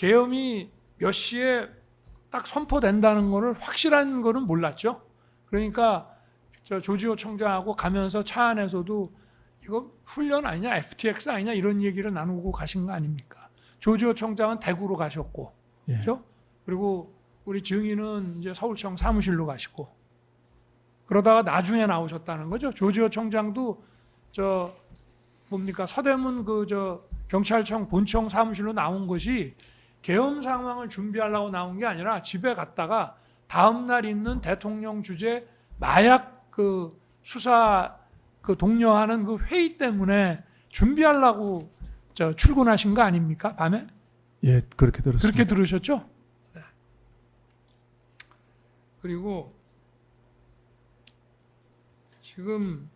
계엄이 몇 시에 딱 선포된다는 거를 확실한 거는 몰랐죠. 그러니까 저 조지호 총장하고 가면서 차 안에서도 이거 훈련 아니냐, FTX 아니냐 이런 얘기를 나누고 가신 거 아닙니까? 조지호 총장은 대구로 가셨고, 예. 그렇죠? 그리고 우리 증인은 이제 서울청 사무실로 가시고, 그러다가 나중에 나오셨다는 거죠. 조지호 총장도 저 뭡니까 서대문 그 저 경찰청 본청 사무실로 나온 것이 계엄 상황을 준비하려고 나온 게 아니라 집에 갔다가 다음 날 있는 대통령 주재 마약 그 수사 그 독려하는 그 회의 때문에 준비하려고 저 출근하신 거 아닙니까? 밤에? 예, 그렇게 들었습니다. 그렇게 들으셨죠? 네. 그리고 지금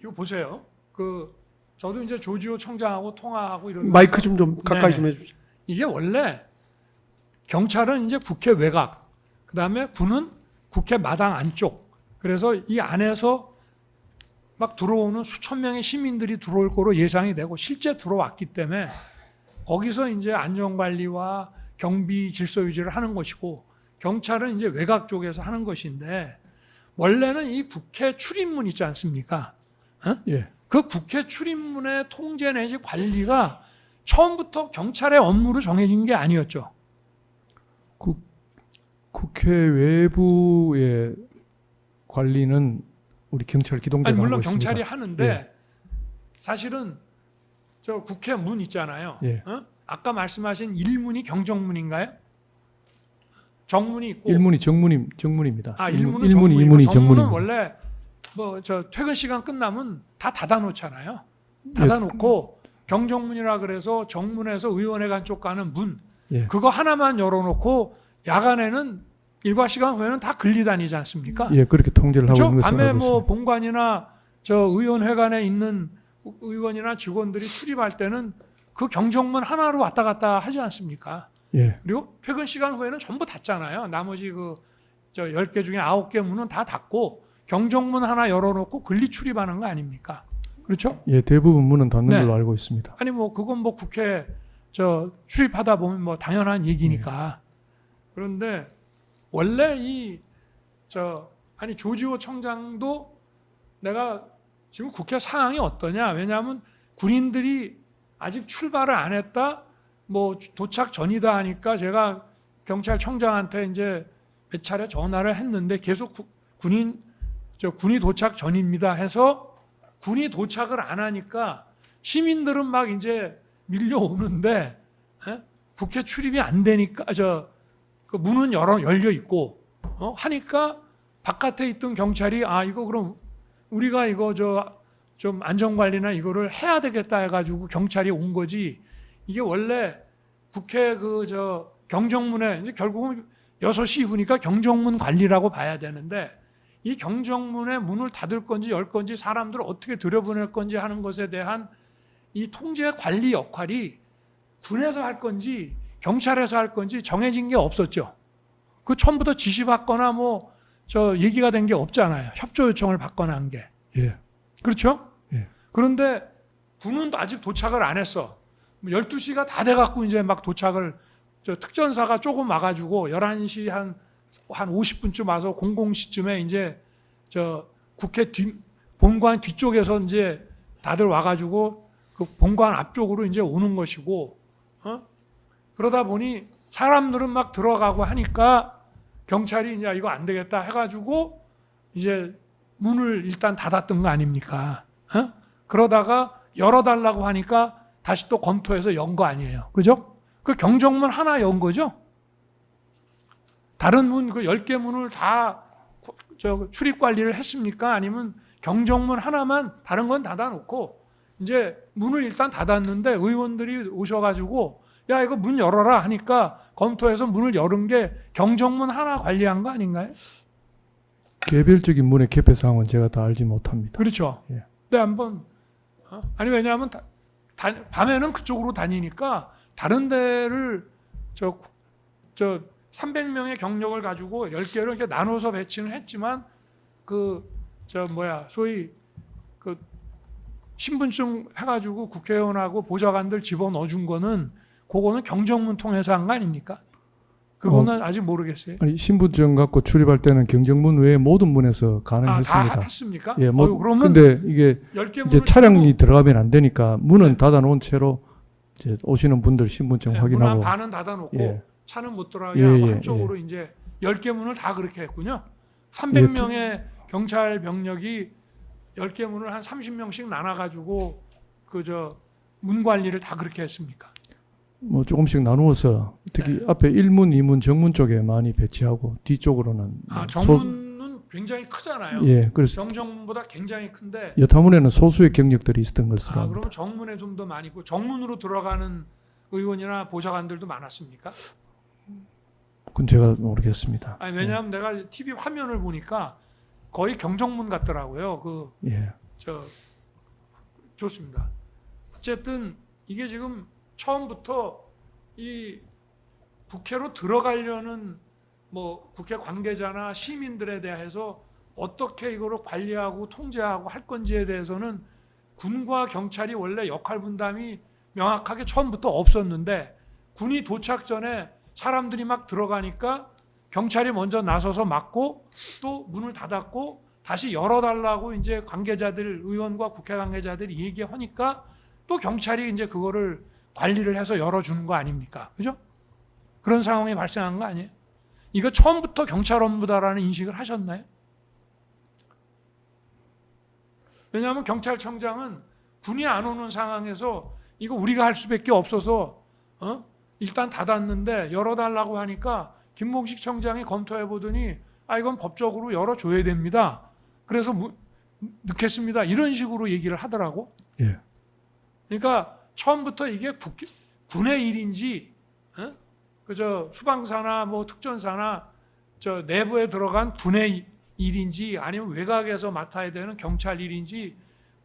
이거 보세요. 그 저도 이제 조지호 청장하고 통화하고 이런 마이크 좀 가까이 좀 해주세요. 이게 원래 경찰은 이제 국회 외곽, 그다음에 군은 국회 마당 안쪽. 그래서 이 안에서 막 들어오는 수천 명의 시민들이 들어올 거로 예상이 되고 실제 들어왔기 때문에 거기서 이제 안전관리와 경비 질서 유지를 하는 것이고 경찰은 이제 외곽 쪽에서 하는 것인데 원래는 이 국회 출입문 있지 않습니까? 어? 예. 그 국회 출입문의 통제 내지 관리가 처음부터 경찰의 업무로 정해진 게 아니었죠. 국회 외부의 관리는 우리 경찰 기동대가 아니, 물론 하고 있습니다. 경찰이 하는데 예. 사실은 저 국회 문 있잖아요. 예. 어? 아까 말씀하신 일문이 경정문인가요? 정문이 있고 일문이 정문입니다. 아, 일문은 일문이 정문이고 이문이 정문은 정문입니다. 원래 뭐 저 퇴근 시간 끝나면 다 닫아놓잖아요. 닫아놓고 경정문이라 그래서 정문에서 의원회관 쪽 가는 문 예. 그거 하나만 열어놓고 야간에는 일과 시간 후에는 다 근리 다니지 않습니까? 예, 그렇게 통제를 하고 그렇죠? 있는 것으로 밤에 알고 뭐 있습니다. 본관이나 저 의원회관에 있는 의원이나 직원들이 출입할 때는 그 경정문 하나로 왔다 갔다 하지 않습니까? 예. 그리고 퇴근 시간 후에는 전부 닫잖아요. 나머지 그 저 10개 중에 9개 문은 다 닫고 경정문 하나 열어놓고 근리 출입하는 거 아닙니까? 그렇죠? 예, 대부분 문은 닫는 네. 걸로 알고 있습니다. 아니 뭐 그건 뭐 국회 저 출입하다 보면 뭐 당연한 얘기니까. 그런데 원래 이 저 아니 조지호 청장도 내가 지금 국회 상황이 어떠냐? 왜냐하면 군인들이 아직 출발을 안 했다. 뭐 도착 전이다 하니까 제가 경찰청장한테 이제 몇 차례 전화를 했는데 계속 군이 도착 전입니다 해서 군이 도착을 안 하니까 시민들은 막 이제 밀려오는데 국회 출입이 안 되니까 그 문은 열려 있고 하니까 바깥에 있던 경찰이 아 이거 그럼 우리가 이거 좀 안전관리나 이거를 해야 되겠다 해가지고 경찰이 온 거지. 이게 원래 국회 경정문에 이제 결국은 6시 이후니까 경정문 관리라고 봐야 되는데 이 경정문에 문을 닫을 건지 열 건지 사람들을 어떻게 들여보낼 건지 하는 것에 대한 이 통제 관리 역할이 군에서 할 건지 경찰에서 할 건지 정해진 게 없었죠. 그 처음부터 지시받거나 뭐 얘기가 된 게 없잖아요. 협조 요청을 받거나 한 게. 예. 그렇죠? 예. 그런데 군은 아직 도착을 안 했어. 12시가 다 돼갖고 이제 막 도착을 특전사가 조금 와가지고 11시 한 50분쯤 와서 00시쯤에 이제 국회 본관 뒤쪽에서 이제 다들 와가지고 그 본관 앞쪽으로 이제 오는 것이고, 그러다 보니 사람들은 막 들어가고 하니까 경찰이 이제 이거 안 되겠다 해가지고 이제 문을 일단 닫았던 거 아닙니까? 그러다가 열어달라고 하니까 다시 또 검토해서 연 거 아니에요. 그죠? 그 경정문 하나 연 거죠? 다른 문, 그 10개 문을 다 출입 관리를 했습니까? 아니면 경정문 하나만 다른 건 닫아놓고 이제 문을 일단 닫았는데 의원들이 오셔가지고 야 이거 문 열어라 하니까 검토해서 문을 열은 게 경정문 하나 관리한 거 아닌가요? 개별적인 문의 개폐 사항은 제가 다 알지 못합니다. 그렇죠. 예. 근데 한번 아니 왜냐하면 밤에는 그쪽으로 다니니까 다른 데를 300명의 경력을 가지고 10개를 이렇게 나눠서 배치는 했지만 소위 신분증 해가지고 국회의원하고 보좌관들 집어넣어준 거는 그거는 경정문 통해서 한 거 아닙니까? 그거는 아직 모르겠어요. 아니 신분증 갖고 출입할 때는 경정문 외에 모든 문에서 다 가능했습니다. 했습니까? 예, 뭐 그러면 근데 이게 10개 이제 문을 차량이 들어가면 안 되니까 문은 네. 닫아놓은 채로 이제 오시는 분들 신분증 문 한 확인하고 반은 닫아놓고 예. 차는 못 들어가게 예, 하고 예, 한쪽으로 이제 10개 문을 다 그렇게 했군요. 예, 300명의 경찰 병력이 10개 문을 한 30명씩 나눠가지고 문 관리를 다 그렇게 했습니까? 뭐 조금씩 나누어서 특히 앞에 1문, 2문, 정문 쪽에 많이 배치하고 뒤쪽으로는 정문은 굉장히 크잖아요. 예, 그래서 정정문보다 굉장히 큰데 여타문에는 소수의 경력들이 있었던 것으로 합니다. 그러면 정문에 좀 더 많이 있고 정문으로 들어가는 의원이나 보좌관들도 많았습니까? 그건 제가 모르겠습니다. 왜냐하면 내가 TV 화면을 보니까 거의 경정문 같더라고요. 예. 좋습니다. 어쨌든 이게 지금 처음부터 이 국회로 들어가려는 뭐 국회 관계자나 시민들에 대해서 어떻게 이거를 관리하고 통제하고 할 건지에 대해서는 군과 경찰이 원래 역할 분담이 명확하게 처음부터 없었는데 군이 도착 전에 사람들이 막 들어가니까 경찰이 먼저 나서서 막고 또 문을 닫았고 다시 열어달라고 이제 관계자들 의원과 국회 관계자들이 얘기하니까 또 경찰이 이제 그거를 관리를 해서 열어주는 거 아닙니까? 그죠? 그런 상황이 발생한 거 아니에요? 이거 처음부터 경찰 업무다라는 인식을 하셨나요? 왜냐하면 경찰청장은 군이 안 오는 상황에서 이거 우리가 할 수밖에 없어서 일단 닫았는데 열어달라고 하니까 김몽식 청장이 검토해 보더니 이건 법적으로 열어줘야 됩니다. 그래서 넣겠습니다. 이런 식으로 얘기를 하더라고. 예. 그러니까 처음부터 이게 군의 일인지 수방사나 뭐 특전사나 내부에 들어간 군의 일인지 아니면 외곽에서 맡아야 되는 경찰 일인지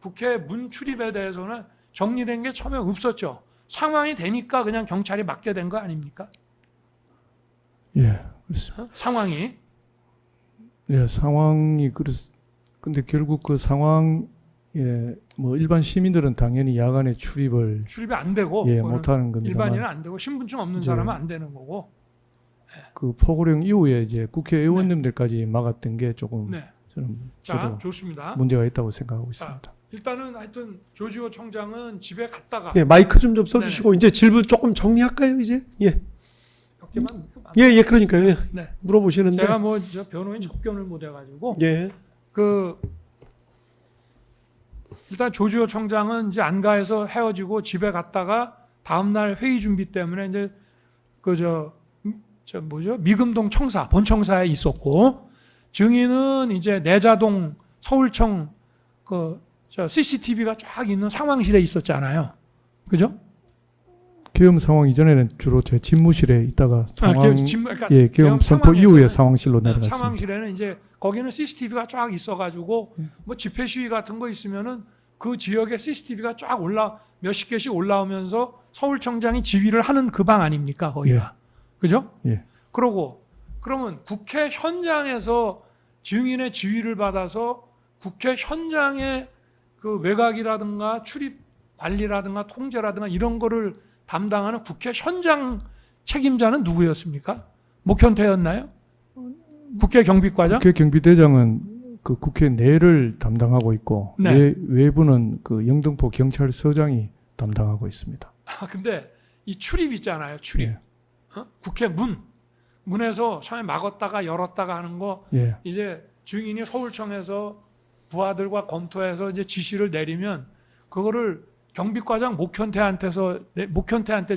국회 문 출입에 대해서는 정리된 게 처음에 없었죠. 상황이 되니까 그냥 경찰이 맡게 된 거 아닙니까? 예, 그렇습니다. 상황이. 예, 상황이 근데 결국 그 상황에 뭐 일반 시민들은 당연히 야간에 출입이 안 되고 못하는 겁니다만 일반인은 안 되고 신분증 없는 사람은 안 되는 거고. 그 포고령 이후에 이제 국회의원님들까지 막았던 게 조금 저도 좋습니다. 문제가 있다고 생각하고 있습니다. 일단은 하여튼 조지호 청장은 집에 갔다가 마이크 좀 써주시고 이제 질문 조금 정리할까요 이제? 예. 몇 그러니까요. 네. 물어보시는데 제가 저 변호인 접견을 못 해가지고 일단 조지호 청장은 이제 안가에서 헤어지고 집에 갔다가 다음날 회의 준비 때문에 이제 미금동 청사 본청사에 있었고 증인은 이제 내자동 서울청 CCTV가 쫙 있는 상황실에 있었잖아요. 그죠? 계엄 상황 이전에는 주로 제 집무실에 있다가 계엄 선포 이후에 상황실로 내려갔습니다. 상황실에는 이제 거기는 CCTV가 쫙 있어가지고 뭐 집회 시위 같은 거 있으면은 그 지역에 CCTV가 쫙 몇십 개씩 올라오면서 서울청장이 지휘를 하는 그 방 아닙니까 거기가? 그죠? 예. 그러면 국회 현장에서 증인의 지휘를 받아서 국회 현장의 그 외곽이라든가 출입 관리라든가 통제라든가 이런 거를 담당하는 국회 현장 책임자는 누구였습니까? 목현태였나요? 국회 경비과장? 국회 경비대장은 그 국회 내를 담당하고 있고 외부는 그 영등포 경찰서장이 담당하고 있습니다. 근데 이 출입 있잖아요. 출입. 예. 국회 문에서 처음에 막았다가 열었다가 하는 거 이제 증인이 서울청에서 부하들과 검토해서 이제 지시를 내리면 그거를 경비과장 목현태한테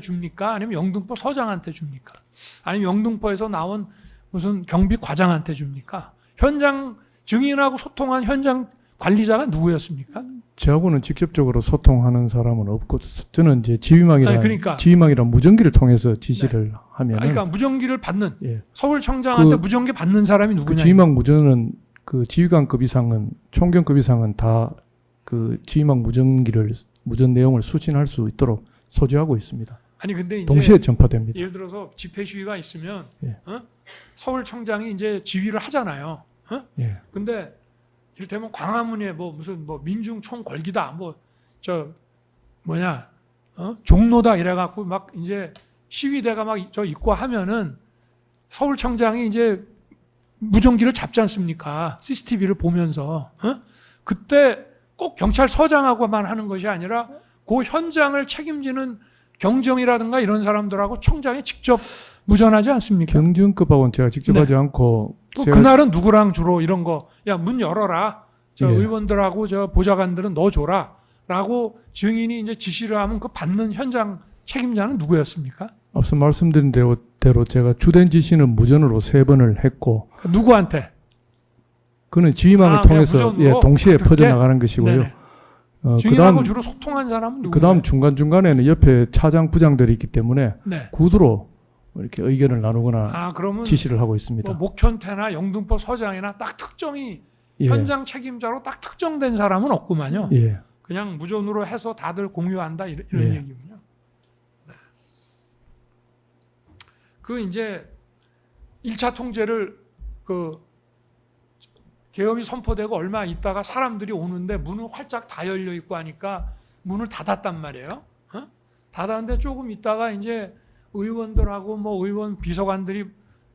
줍니까? 아니면 영등포 서장한테 줍니까? 아니면 영등포에서 나온 무슨 경비과장한테 줍니까? 현장 증인하고 소통한 현장 관리자가 누구였습니까? 저하고는 직접적으로 소통하는 사람은 없고 저는 이제 지휘망이란 무전기를 통해서 지시를 하면 그러니까 무전기를 받는 서울청장한테 무전기 받는 사람이 누구냐? 그 지휘망 무전은 그 지휘관급 이상은 총경급 이상은 다 그 지휘망 무전 내용을 수신할 수 있도록 소지하고 있습니다. 아니 근데 이제 동시에 전파됩니다. 예를 들어서 집회 시위가 있으면 서울청장이 이제 지휘를 하잖아요. 근데 이를테면 광화문에 무슨 민중 총궐기다 저 뭐냐 종로다 이래갖고 막 이제 시위대가 막 저 있고 하면은 서울청장이 이제 무전기를 잡지 않습니까? CCTV를 보면서 그때 꼭 경찰서장하고만 하는 것이 아니라 그 현장을 책임지는 경정이라든가 이런 사람들하고 청장이 직접 무전하지 않습니까? 경정급하고는 제가 직접 네. 하지 않고 또 제가 그날은 누구랑 주로 이런 거, 야, 문 열어라. 저 예. 의원들하고 저 보좌관들은 넣어줘라. 라고 증인이 이제 지시를 하면 그 받는 현장 책임자는 누구였습니까? 앞서 말씀드린 대로 제가 주된 지시는 무전으로 3번을 했고 누구한테? 그는 지휘망을 아, 그냥 통해서 무전으로? 동시에 그렇게? 퍼져나가는 것이고요. 네네. 그다음 증인하고 주로 소통한 사람은 누구예요? 그다음 중간중간에는 옆에 차장 부장들이 있기 때문에 네. 구두로 이렇게 의견을 나누거나 아, 그러면 지시를 하고 있습니다. 뭐 목현태나 영등포 서장이나 딱 특정이 예. 현장 책임자로 딱 특정된 사람은 없구만요. 예. 그냥 무전으로 해서 다들 공유한다 이런 예. 얘기군요. 네. 그 이제 1차 통제를 그 계엄이 선포되고 얼마 있다가 사람들이 오는데 문은 활짝 다 열려 있고 하니까 문을 닫았단 말이에요. 닫았는데 조금 있다가 이제 의원들하고 뭐 의원 비서관들이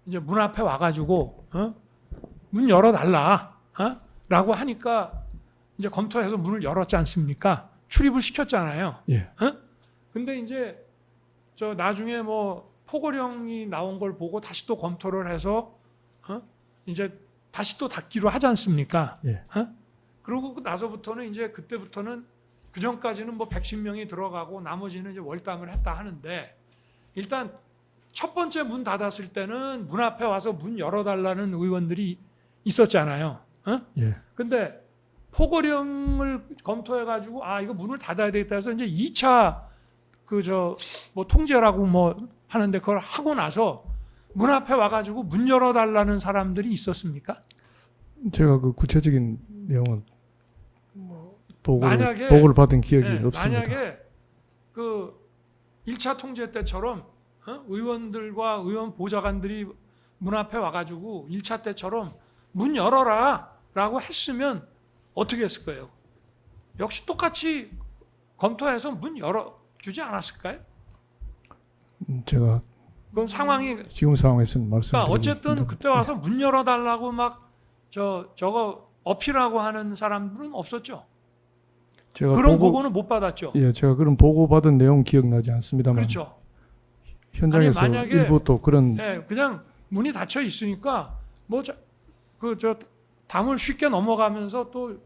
이제 문 앞에 와가지고 문 열어달라 라고 하니까 이제 검토해서 문을 열었지 않습니까? 출입을 시켰잖아요. 예. 근데 이제 저 나중에 뭐 포고령이 나온 걸 보고 다시 또 검토를 해서 이제 다시 또 닫기로 하지 않습니까? 예. 그러고 나서부터는 이제 그때부터는 그 전까지는 뭐 110명이 들어가고 나머지는 이제 월담을 했다 하는데 일단 첫 번째 문 닫았을 때는 문 앞에 와서 문 열어달라는 의원들이 있었잖아요. 예. 근데 포고령을 검토해가지고 아 이거 문을 닫아야 되겠다 해서 이제 2차 그 저 뭐 통제라고 뭐 하는데 그걸 하고 나서 문 앞에 와가지고 문 열어달라는 사람들이 있었습니까? 제가 그 구체적인 내용은 만약에- 보고를 받은 기억이 네, 없습니다. 만약에 그 1차 통제 때처럼 의원들과 의원 보좌관들이 문 앞에 와가지고 1차 때처럼 문 열어라 라고 했으면 어떻게 했을 거예요? 역시 똑같이 검토해서 문 열어주지 않았을까요? 제가 그럼 상황이 지금 상황에서는 그러니까 말씀드리기 어쨌든 힘듭니다. 그때 와서 문 열어달라고 막 저거 어필하고 하는 사람들은 없었죠. 제가 그런 보고는 못 받았죠. 예, 제가 그런 보고 받은 내용 기억나지 않습니다만 그렇죠. 현장에서 아니, 만약에- 일부 또 그런 예, 그냥 문이 닫혀 있으니까 뭐 저 담을 쉽게 넘어가면서 또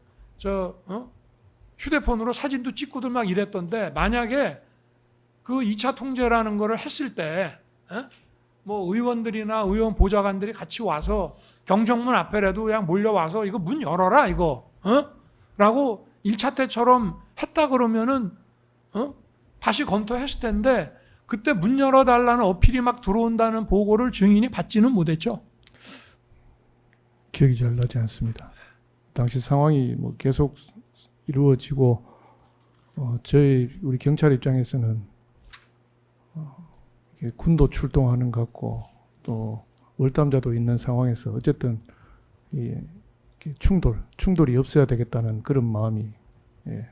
휴대폰으로 사진도 찍고들 막 이랬던데 만약에 그 2차 통제라는 거를 했을 때 뭐 의원들이나 의원 보좌관들이 같이 와서 경정문 앞에라도 그냥 몰려와서 이거 문 열어라 이거 라고 1차 때처럼 했다 그러면은 다시 검토했을 텐데 그때 문 열어달라는 어필이 막 들어온다는 보고를 증인이 받지는 못했죠. 기억이 잘 나지 않습니다. 당시 상황이 뭐 계속 이루어지고 우리 경찰 입장에서는 이렇게 군도 출동하는 것 같고 또 월담자도 있는 상황에서 어쨌든 이렇게 충돌이 없어야 되겠다는 그런 마음이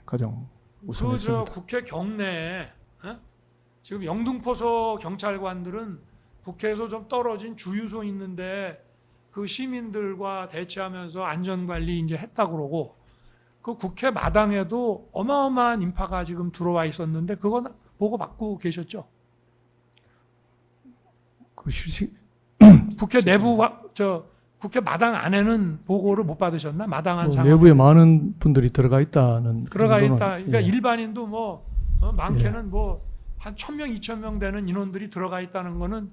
가장 우선했습니다. 국회 경내에 지금 영등포서 경찰관들은 국회에서 좀 떨어진 주유소 있는데 그 시민들과 대치하면서 안전관리 이제 했다 그러고 그 국회 마당에도 어마어마한 인파가 지금 들어와 있었는데 그건 보고 받고 계셨죠? 그 국회 내부 국회 마당 안에는 보고를 못 받으셨나? 마당 안 상황 내부에 많은 분들이 들어가 있다는 들어가 정도는, 있다. 그러니까 예. 일반인도 뭐 많게는 뭐 한 1,000명, 2,000명 되는 인원들이 들어가 있다는 거는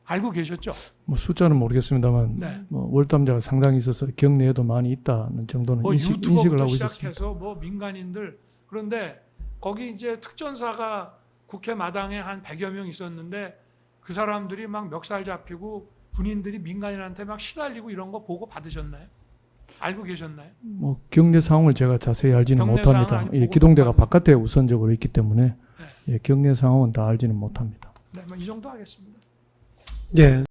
알고 계셨죠? 뭐 숫자는 모르겠습니다만 네. 뭐 월담자가 상당히 있어서 경내에도 많이 있다는 정도는 뭐 인식을 유튜버부터 하고 있었습니다. 시작해서 뭐 민간인들 그런데 거기 이제 특전사가 국회 마당에 한 100여 명 있었는데 그 사람들이 막 멱살 잡히고 군인들이 민간인한테 막 시달리고 이런 거 보고 받으셨나요? 알고 계셨나요? 뭐 경내 상황을 제가 자세히 알지는 경내 못합니다. 상황은 아니고 예, 보고 기동대가 받는- 바깥에 우선적으로 있기 때문에 네. 경내 상황은 다 알지는 못합니다. 네, 뭐 이 정도 하겠습니다. 예.